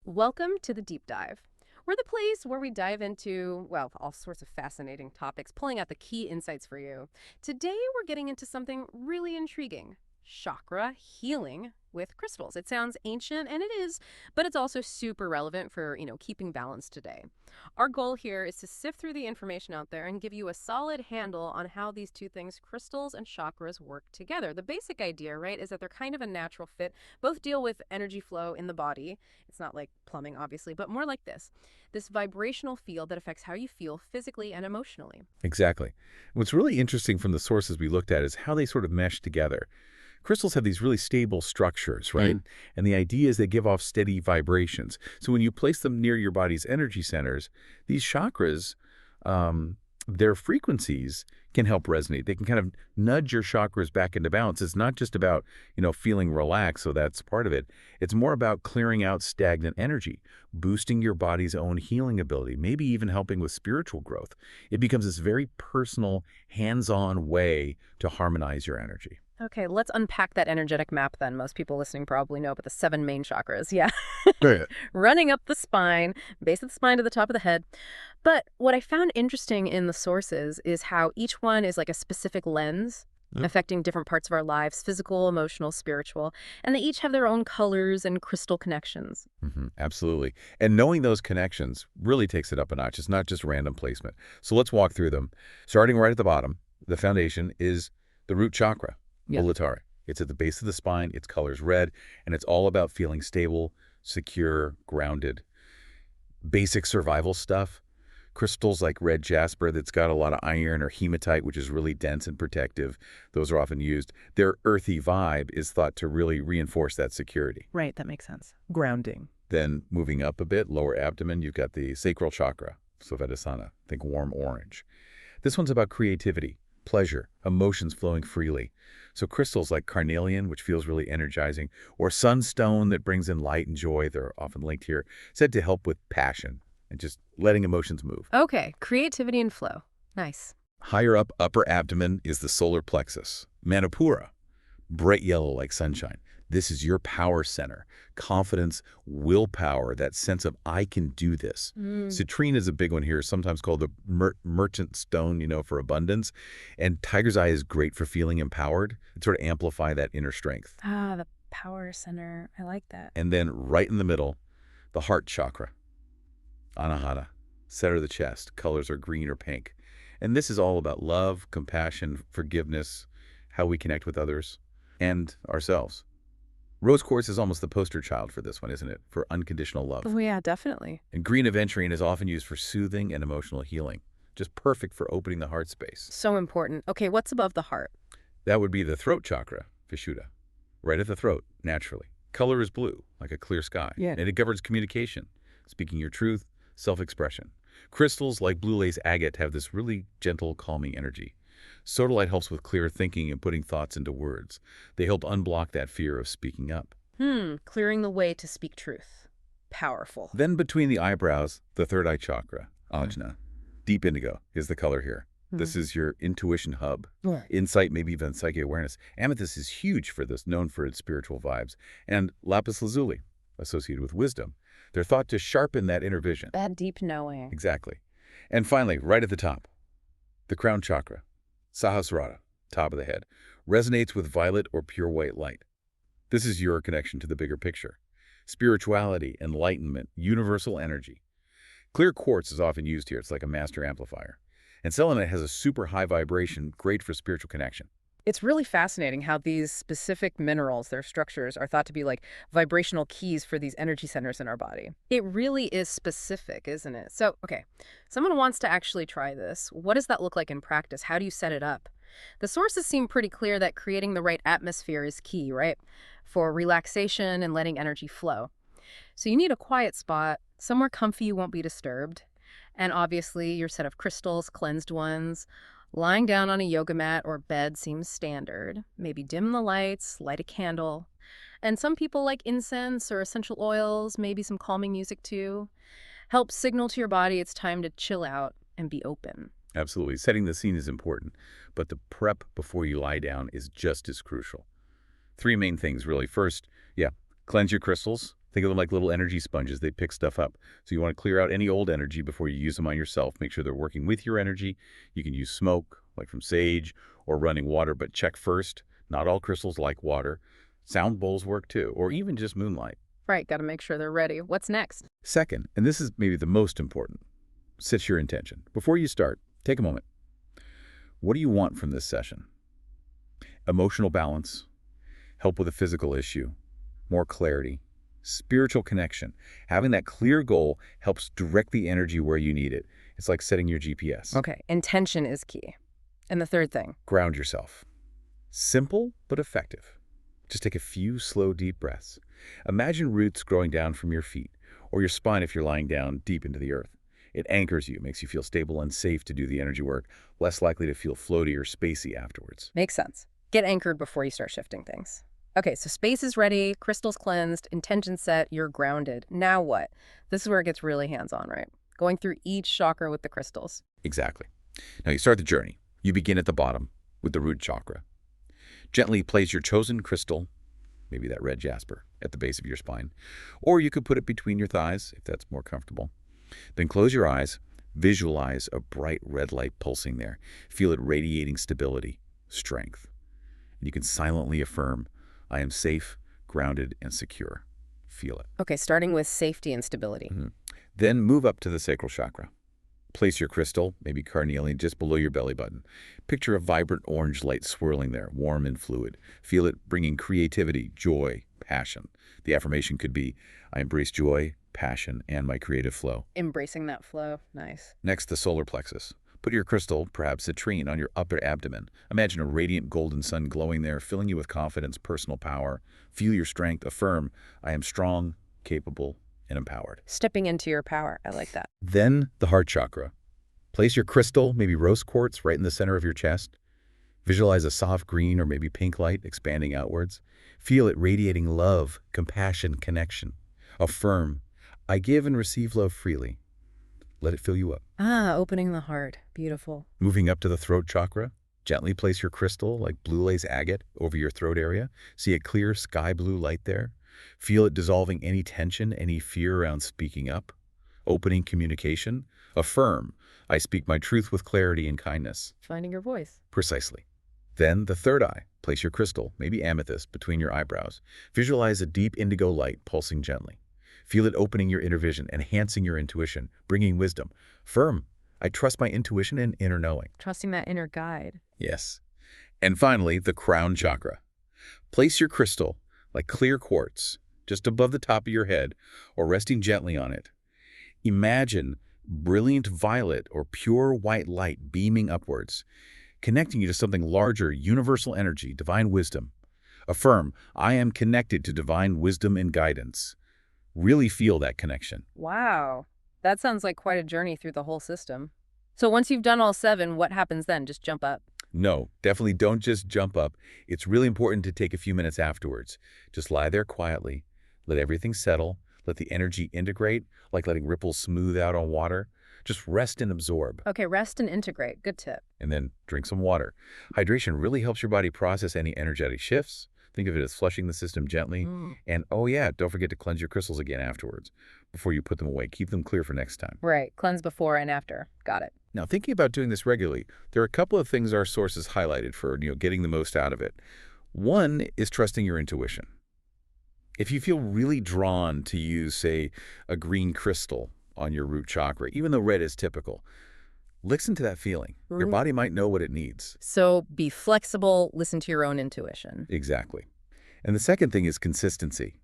Welcome to the Deep Dive. We're the place where we dive into, well, all sorts of fascinating topics, pulling out the key insights for you. Today, we're getting into something really intriguing: chakra healing with crystals. It sounds ancient, and it is, but it's also super relevant for, keeping balance today. Our goal here is to sift through the information out there and give you a solid handle on how these two things, crystals and chakras, work together. The basic idea, right, is that they're kind of a natural fit. Both deal with energy flow in the body. It's not like plumbing, obviously, but more like this vibrational field that affects how you feel physically and emotionally. Exactly. What's really interesting from the sources we looked at is how they sort of mesh together. Crystals have these really stable structures, right? And the idea is they give off steady vibrations. So when you place them near your body's energy centers, these chakras, their frequencies can help resonate. They can kind of nudge your chakras back into balance. It's not just about, feeling relaxed, so that's part of it. It's more about clearing out stagnant energy, boosting your body's own healing ability, maybe even helping with spiritual growth. It becomes this very personal, hands-on way to harmonize your energy. Okay, let's unpack that energetic map then. Most people listening probably know about the seven main chakras. Yeah. Right. Running up the spine, base of the spine to the top of the head. But what I found interesting in the sources is how each one is like a specific lens affecting different parts of our lives: physical, emotional, spiritual. And they each have their own colors and crystal connections. Absolutely. And knowing those connections really takes it up a notch. It's not just random placement. So let's walk through them. Starting right at the bottom, the foundation is the root chakra. Yeah. Mulatari. It's at the base of the spine, its color's red, and it's all about feeling stable, secure, grounded. Basic survival stuff. Crystals like red jasper that's got a lot of iron, or hematite, which is really dense and protective. Those are often used. Their earthy vibe is thought to really reinforce that security. Right, that makes sense. Grounding. Then moving up a bit, lower abdomen, you've got the sacral chakra, Svadhisthana. Think warm orange. This one's about creativity, pleasure, emotions flowing freely. So crystals like carnelian, which feels really energizing, or sunstone that brings in light and joy, they're often linked here, said to help with passion and just letting emotions move. Okay, creativity and flow. Nice. Higher up, upper abdomen, is the solar plexus, Manipura, bright yellow like sunshine. This is your power center, confidence, willpower, that sense of I can do this. Citrine is a big one here, sometimes called the merchant stone, for abundance. And tiger's eye is great for feeling empowered. It sort of amplify that inner strength. Ah, the power center. I like that. And then right in the middle, the heart chakra, Anahata, center of the chest. Colors are green or pink. And this is all about love, compassion, forgiveness, how we connect with others and ourselves. Rose quartz is almost the poster child for this one, isn't it? For unconditional love. Oh, yeah, definitely. And green aventurine is often used for soothing and emotional healing. Just perfect for opening the heart space. So important. Okay, what's above the heart? That would be the throat chakra, Vishuddha. Right at the throat, naturally. Color is blue, like a clear sky. Yeah. And it governs communication, speaking your truth, self-expression. Crystals like blue lace agate have this really gentle, calming energy. Sodalite helps with clear thinking and putting thoughts into words. They help unblock that fear of speaking up. Clearing the way to speak truth. Powerful. Then between the eyebrows, the third eye chakra, Ajna. Deep indigo is the color here. This is your intuition hub, insight, maybe even psychic awareness. Amethyst is huge for this, known for its spiritual vibes. And lapis lazuli, associated with wisdom. They're thought to sharpen that inner vision. That deep knowing. Exactly. And finally, right at the top, the crown chakra, Sahasrara, top of the head, resonates with violet or pure white light. This is your connection to the bigger picture. Spirituality, enlightenment, universal energy. Clear quartz is often used here. It's like a master amplifier. And selenite has a super high vibration, great for spiritual connection. It's really fascinating how these specific minerals, their structures, are thought to be like vibrational keys for these energy centers in our body. It really is specific, isn't it? So, okay, someone wants to actually try this. What does that look like in practice? How do you set it up? The sources seem pretty clear that creating the right atmosphere is key, right? For relaxation and letting energy flow. So you need a quiet spot, somewhere comfy you won't be disturbed. And obviously your set of crystals, cleansed ones. Lying down on a yoga mat or bed seems standard. Maybe dim the lights, light a candle. And some people like incense or essential oils, maybe some calming music too. Help signal to your body it's time to chill out and be open. Absolutely. Setting the scene is important, but the prep before you lie down is just as crucial. Three main things, really. First, cleanse your crystals. Think of them like little energy sponges. They pick stuff up. So you want to clear out any old energy before you use them on yourself. Make sure they're working with your energy. You can use smoke, like from sage, or running water, but check first. Not all crystals like water. Sound bowls work too, or even just moonlight. Right, got to make sure they're ready. What's next? Second, and this is maybe the most important, set your intention. Before you start, take a moment. What do you want from this session? Emotional balance, help with a physical issue, more clarity, spiritual connection. Having that clear goal helps direct the energy where you need it. It's like setting your GPS. Okay, intention is key. And the third thing? Ground yourself. Simple, but effective. Just take a few slow, deep breaths. Imagine roots growing down from your feet, or your spine if you're lying down deep into the earth. It anchors you, makes you feel stable and safe to do the energy work, less likely to feel floaty or spacey afterwards. Makes sense. Get anchored before you start shifting things. Okay, so space is ready, crystals cleansed, intention set, you're grounded. Now what? This is where it gets really hands-on, right? Going through each chakra with the crystals. Exactly. Now you start the journey. You begin at the bottom with the root chakra. Gently place your chosen crystal, maybe that red jasper, at the base of your spine. Or you could put it between your thighs, if that's more comfortable. Then close your eyes. Visualize a bright red light pulsing there. Feel it radiating stability, strength. And you can silently affirm, I am safe, grounded, and secure. Feel it. Okay, starting with safety and stability. Then move up to the sacral chakra. Place your crystal, maybe carnelian, just below your belly button. Picture a vibrant orange light swirling there, warm and fluid. Feel it bringing creativity, joy, passion. The affirmation could be, I embrace joy, passion, and my creative flow. Embracing that flow. Nice. Next, the solar plexus. Put your crystal, perhaps citrine, on your upper abdomen. Imagine a radiant golden sun glowing there, filling you with confidence, personal power. Feel your strength. Affirm, I am strong, capable, and empowered. Stepping into your power. I like that. Then the heart chakra. Place your crystal, maybe rose quartz, right in the center of your chest. Visualize a soft green or maybe pink light expanding outwards. Feel it radiating love, compassion, connection. Affirm, I give and receive love freely. Let it fill you up. Opening the heart. Beautiful. Moving up to the throat chakra, gently place your crystal, like blue lace agate, over your throat area. See a clear sky blue light there. Feel it dissolving any tension, any fear around speaking up. Opening communication. Affirm, I speak my truth with clarity and kindness. Finding your voice. Precisely. Then the third eye. Place your crystal, maybe amethyst, between your eyebrows. Visualize a deep indigo light pulsing gently. Feel it opening your inner vision, enhancing your intuition, bringing wisdom. Affirm, I trust my intuition and inner knowing. Trusting that inner guide. Yes. And finally, the crown chakra. Place your crystal, like clear quartz, just above the top of your head or resting gently on it. Imagine brilliant violet or pure white light beaming upwards, connecting you to something larger, universal energy, divine wisdom. Affirm, I am connected to divine wisdom and guidance. Really feel that connection. Wow. That sounds like quite a journey through the whole system. So once you've done all 7, what happens then? Just jump up? No, definitely don't just jump up. It's really important to take a few minutes afterwards. Just lie there quietly. Let everything settle. Let the energy integrate, like letting ripples smooth out on water. Just rest and absorb. Okay, rest and integrate. Good tip. And then drink some water. Hydration really helps your body process any energetic shifts. Think of it as flushing the system gently. And oh yeah, don't forget to cleanse your crystals again afterwards before you put them away. Keep them clear for next time. Right. Cleanse before and after. Got it. Now, thinking about doing this regularly, there are a couple of things our sources highlighted for getting the most out of it. One is trusting your intuition. If you feel really drawn to use, say, a green crystal on your root chakra, even though red is typical, listen to that feeling. Your body might know what it needs. So be flexible, listen to your own intuition. Exactly. And the second thing is consistency.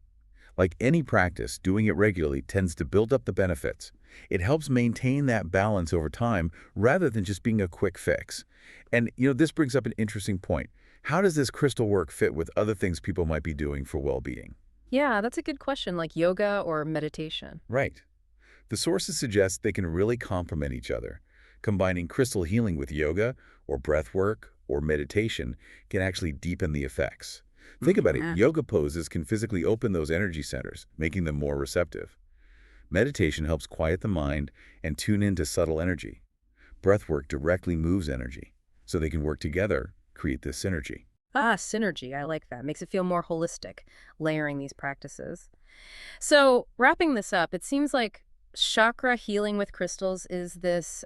Like any practice, doing it regularly tends to build up the benefits. It helps maintain that balance over time rather than just being a quick fix. And, this brings up an interesting point. How does this crystal work fit with other things people might be doing for well-being? Yeah, that's a good question, like yoga or meditation. Right. The sources suggest they can really complement each other. Combining crystal healing with yoga or breath work or meditation can actually deepen the effects. Think about it. Yoga poses can physically open those energy centers, making them more receptive. Meditation helps quiet the mind and tune into subtle energy. Breath work directly moves energy, so they can work together, create this synergy. Ah, synergy. I like that. Makes it feel more holistic, layering these practices. So, wrapping this up, it seems like chakra healing with crystals is this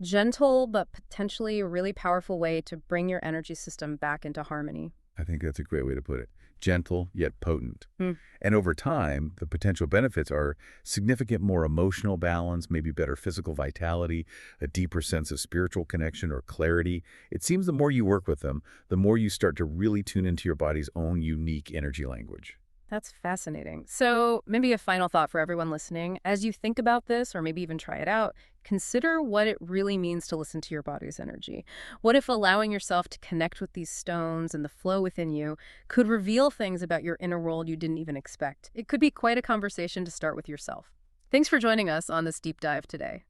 gentle but potentially really powerful way to bring your energy system back into harmony. I think that's a great way to put it. Gentle, yet potent. Hmm. And over time, the potential benefits are significant more emotional balance, maybe better physical vitality, a deeper sense of spiritual connection or clarity. It seems the more you work with them, the more you start to really tune into your body's own unique energy language. That's fascinating. So, maybe a final thought for everyone listening. As you think about this, or maybe even try it out, consider what it really means to listen to your body's energy. What if allowing yourself to connect with these stones and the flow within you could reveal things about your inner world you didn't even expect? It could be quite a conversation to start with yourself. Thanks for joining us on this deep dive today.